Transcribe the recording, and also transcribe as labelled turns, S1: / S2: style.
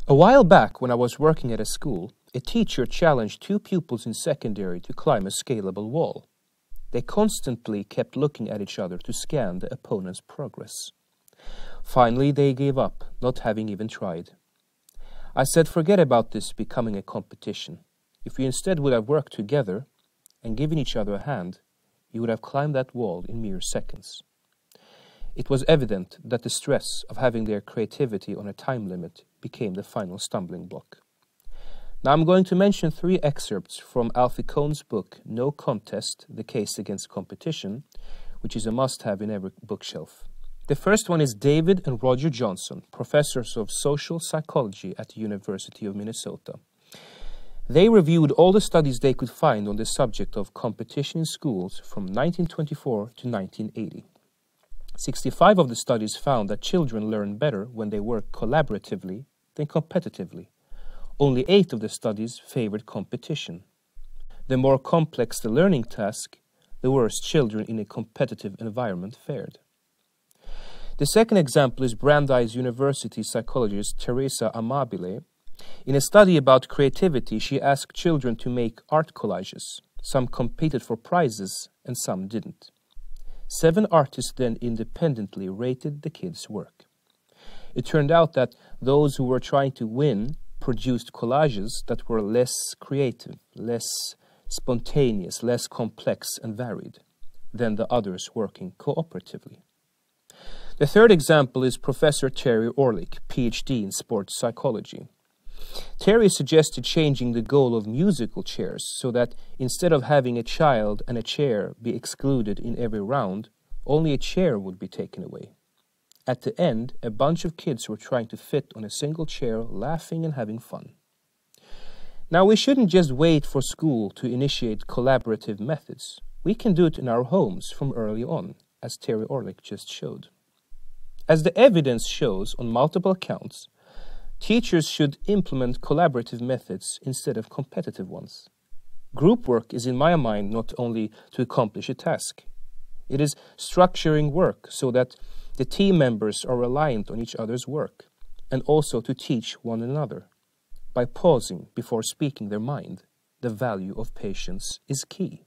S1: A while back, when I was working at a school, a teacher challenged two pupils in secondary to climb a scalable wall. They constantly kept looking at each other to scan the opponent's progress. Finally, they gave up, not having even tried. I said, forget about this becoming a competition. If you instead would have worked together and given each other a hand, you would have climbed that wall in mere seconds. It was evident that the stress of having their creativity on a time limit became the final stumbling block. Now I'm going to mention 3 excerpts from Alfie Kohn's book, No Contest, The Case Against Competition, which is a must-have in every bookshelf. The first one is David and Roger Johnson, professors of social psychology at the University of Minnesota. They reviewed all the studies they could find on the subject of competition in schools from 1924 to 1980. 65 of the studies found that children learn better when they work collaboratively than competitively. Only 8 of the studies favored competition. The more complex the learning task, the worse children in a competitive environment fared. The second example is Brandeis University psychologist Teresa Amabile. In a study about creativity, she asked children to make art collages. Some competed for prizes and some didn't. 7 artists then independently rated the kids' work. It turned out that those who were trying to win produced collages that were less creative, less spontaneous, less complex and varied than the others working cooperatively. The third example is Professor Terry Orlick, PhD in sports psychology. Terry suggested changing the goal of musical chairs so that instead of having a child and a chair be excluded in every round, only a chair would be taken away. At the end, a bunch of kids were trying to fit on a single chair, laughing and having fun. Now, we shouldn't just wait for school to initiate collaborative methods. We can do it in our homes from early on, as Terry Orlick just showed. As the evidence shows on multiple accounts, teachers should implement collaborative methods instead of competitive ones. Group work is, in my mind, not only to accomplish a task. It is structuring work so that the team members are reliant on each other's work, and also to teach one another. By pausing before speaking their mind, the value of patience is key.